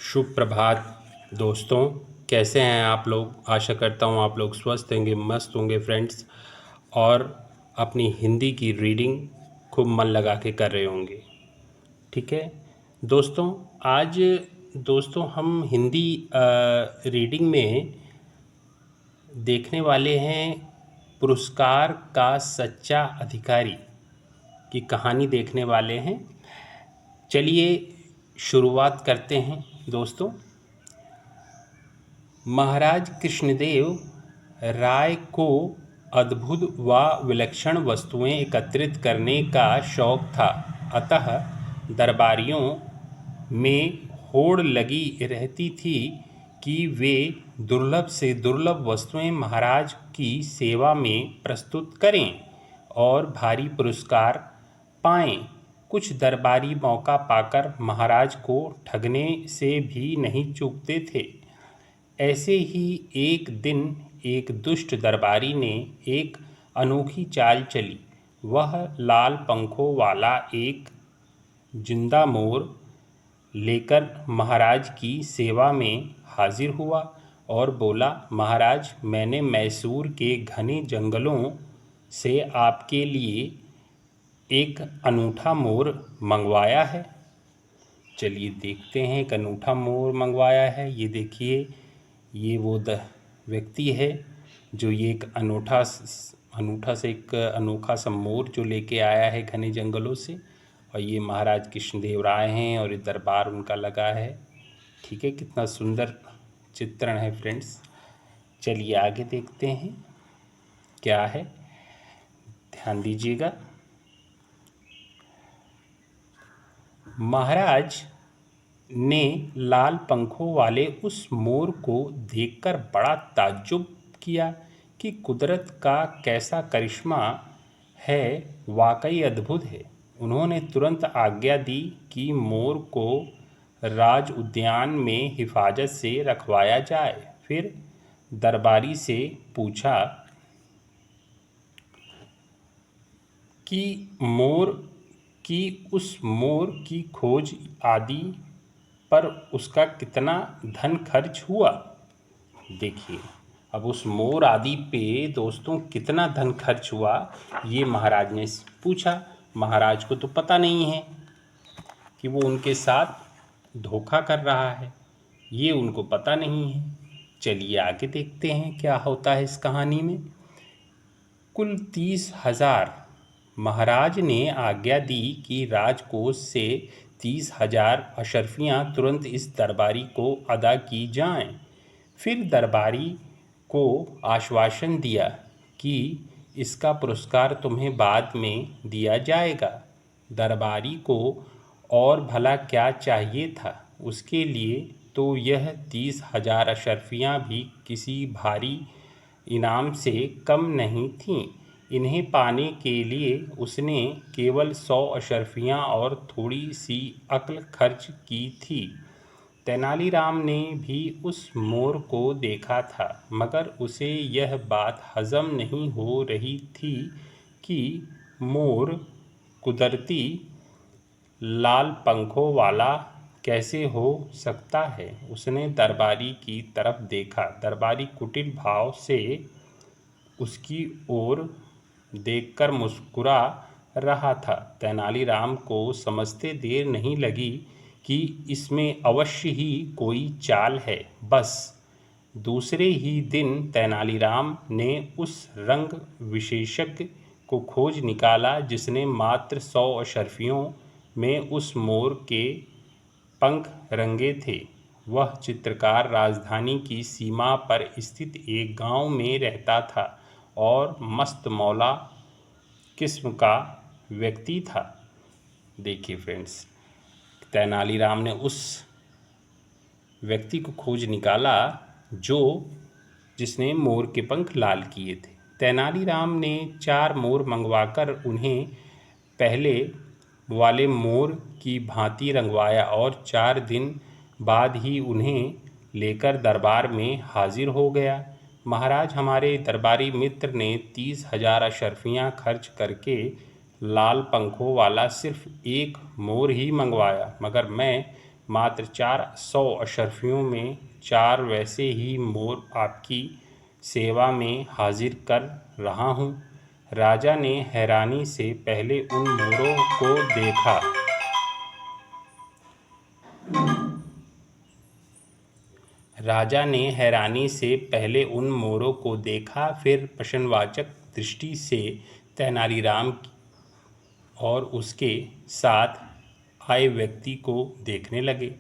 शुभ प्रभात दोस्तों। कैसे हैं आप लोग। आशा करता हूँ आप लोग स्वस्थ होंगे, मस्त होंगे फ्रेंड्स, और अपनी हिंदी की रीडिंग खूब मन लगा के कर रहे होंगे। ठीक है दोस्तों, आज हम हिंदी रीडिंग में देखने वाले हैं पुरस्कार का सच्चा अधिकारी की कहानी देखने वाले हैं। चलिए शुरुआत करते हैं दोस्तों। महाराज कृष्णदेव राय को अद्भुत व विलक्षण वस्तुएं एकत्रित करने का शौक था, अतः दरबारियों में होड़ लगी रहती थी कि वे दुर्लभ से दुर्लभ वस्तुएं महाराज की सेवा में प्रस्तुत करें और भारी पुरस्कार पाएं। कुछ दरबारी मौका पाकर महाराज को ठगने से भी नहीं चूकते थे। ऐसे ही एक दिन एक दुष्ट दरबारी ने एक अनोखी चाल चली। वह लाल पंखों वाला एक जिंदा मोर लेकर महाराज की सेवा में हाजिर हुआ और बोला, महाराज, मैंने मैसूर के घने जंगलों से आपके लिए एक अनूठा मोर मंगवाया है। चलिए देखते हैं। एक अनूठा मोर मंगवाया है। ये देखिए, ये वो व्यक्ति है जो ये एक अनोखा सा मोर जो लेके आया है घने जंगलों से, और ये महाराज कृष्णदेव राय हैं और ये दरबार उनका लगा है। ठीक है, कितना सुंदर चित्रण है फ्रेंड्स। चलिए आगे देखते हैं क्या है, ध्यान दीजिएगा। महाराज ने लाल पंखों वाले उस मोर को देखकर बड़ा ताज्जुब किया कि कुदरत का कैसा करिश्मा है, वाकई अद्भुत है। उन्होंने तुरंत आज्ञा दी कि मोर को राज उद्यान में हिफाजत से रखवाया जाए। फिर दरबारी से पूछा कि उस मोर की खोज आदि पर उसका कितना धन खर्च हुआ। देखिए, अब उस मोर आदि पे दोस्तों कितना धन खर्च हुआ, ये महाराज ने पूछा। महाराज को तो पता नहीं है कि वो उनके साथ धोखा कर रहा है, ये उनको पता नहीं है। चलिए आगे देखते हैं क्या होता है इस कहानी में। कुल 30,000 महाराज ने आज्ञा दी कि राजकोष से 30,000 अशर्फियाँ तुरंत इस दरबारी को अदा की जाएं। फिर दरबारी को आश्वासन दिया कि इसका पुरस्कार तुम्हें बाद में दिया जाएगा। दरबारी को और भला क्या चाहिए था, उसके लिए तो यह 30,000 अशर्फियाँ भी किसी भारी इनाम से कम नहीं थीं। इन्हें पाने के लिए उसने केवल 100 अशर्फियाँ और थोड़ी सी अक्ल खर्च की थी। तेनालीराम ने भी उस मोर को देखा था, मगर उसे यह बात हजम नहीं हो रही थी कि मोर कुदरती लाल पंखों वाला कैसे हो सकता है। उसने दरबारी की तरफ देखा। दरबारी कुटिल भाव से उसकी ओर देखकर मुस्कुरा रहा था। तेनालीराम को समझते देर नहीं लगी कि इसमें अवश्य ही कोई चाल है। बस दूसरे ही दिन तेनालीराम ने उस रंग विशेषज्ञ को खोज निकाला जिसने मात्र 100 अशर्फियों में उस मोर के पंख रंगे थे। वह चित्रकार राजधानी की सीमा पर स्थित एक गांव में रहता था और मस्त मौला किस्म का व्यक्ति था। देखिए फ्रेंड्स, तेनालीराम ने उस व्यक्ति को खोज निकाला जिसने मोर के पंख लाल किए थे। तेनालीराम ने 4 मोर मंगवाकर उन्हें पहले वाले मोर की भांति रंगवाया और 4 दिन बाद ही उन्हें लेकर दरबार में हाजिर हो गया। महाराज, हमारे दरबारी मित्र ने 30,000 अशर्फियाँ खर्च करके लाल पंखों वाला सिर्फ एक मोर ही मंगवाया, मगर मैं मात्र 400 अशर्फियों में 4 वैसे ही मोर आपकी सेवा में हाजिर कर रहा हूँ। राजा ने हैरानी से पहले उन मोरों को देखा। राजा ने हैरानी से पहले उन मोरों को देखा, फिर प्रश्नवाचक दृष्टि से तेनालीराम और उसके साथ आए व्यक्ति को देखने लगे।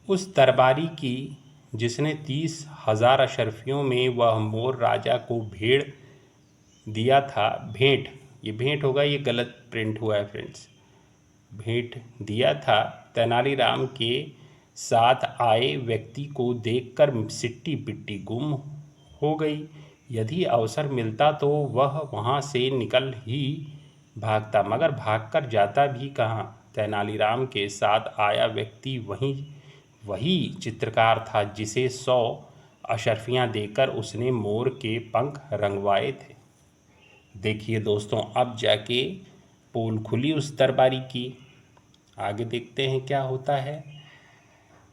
उस दरबारी की जिसने 30,000 अशर्फियों में वह मोर राजा को भेंट दिया था, ये भेंट होगा, ये गलत प्रिंट हुआ है फ्रेंड्स, भेंट दिया था, तेनालीराम के साथ आए व्यक्ति को देखकर सिट्टी पिट्टी गुम हो गई। यदि अवसर मिलता तो वह वहाँ से निकल ही भागता, मगर भागकर जाता भी कहाँ। तेनालीराम के साथ आया व्यक्ति वही चित्रकार था जिसे 100 अशर्फियाँ देकर उसने मोर के पंख रंगवाए थे। देखिए दोस्तों, अब जाके पोल खुली उस दरबारी की। आगे देखते हैं क्या होता है।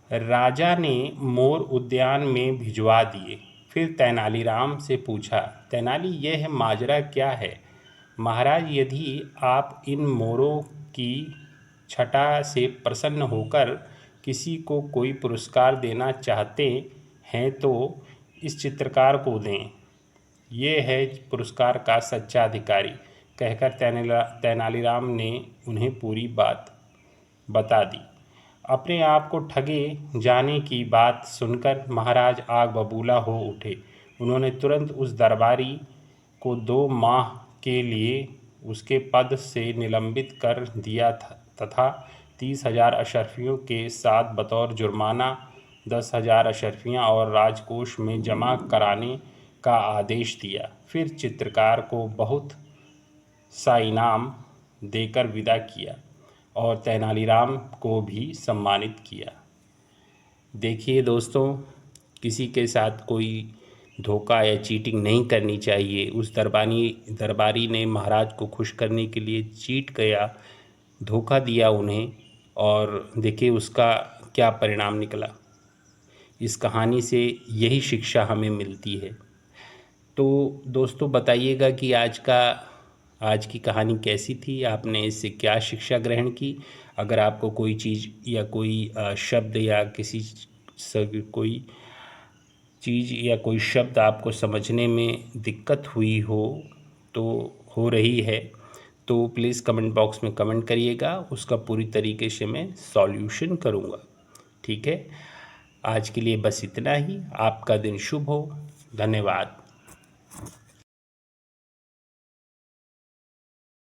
राजा ने मोर उद्यान में भिजवा दिए। फिर तेनालीराम से पूछा, तेनाली, यह माजरा क्या है? महाराज, यदि आप इन मोरों की छटा से प्रसन्न होकर किसी को कोई पुरस्कार देना चाहते हैं तो इस चित्रकार को दें। ये है पुरस्कार का सच्चा अधिकारी। कहकर तेनालीराम ने उन्हें पूरी बात बता दी। अपने आप को ठगे जाने की बात सुनकर महाराज आग बबूला हो उठे। उन्होंने तुरंत उस दरबारी को 2 माह के लिए उसके पद से निलंबित कर दिया तथा 30,000 अशर्फियों के साथ बतौर जुर्माना 10,000 अशर्फियाँ और राजकोष में जमा कराने का आदेश दिया। फिर चित्रकार को बहुत सा इनाम देकर विदा किया और तेनालीराम को भी सम्मानित किया। देखिए दोस्तों, किसी के साथ कोई धोखा या चीटिंग नहीं करनी चाहिए। उस दरबारी ने महाराज को खुश करने के लिए चीट गया, धोखा दिया उन्हें, और देखिए उसका क्या परिणाम निकला। इस कहानी से यही शिक्षा हमें मिलती है। तो दोस्तों, बताइएगा कि आज की कहानी कैसी थी, आपने इससे क्या शिक्षा ग्रहण की। अगर आपको कोई चीज़ या कोई शब्द या कोई चीज़ या कोई शब्द आपको समझने में दिक्कत हुई हो रही है तो प्लीज़ कमेंट बॉक्स में कमेंट करिएगा, उसका पूरी तरीके से मैं सॉल्यूशन करूँगा। ठीक है, आज के लिए बस इतना ही। आपका दिन शुभ हो। धन्यवाद।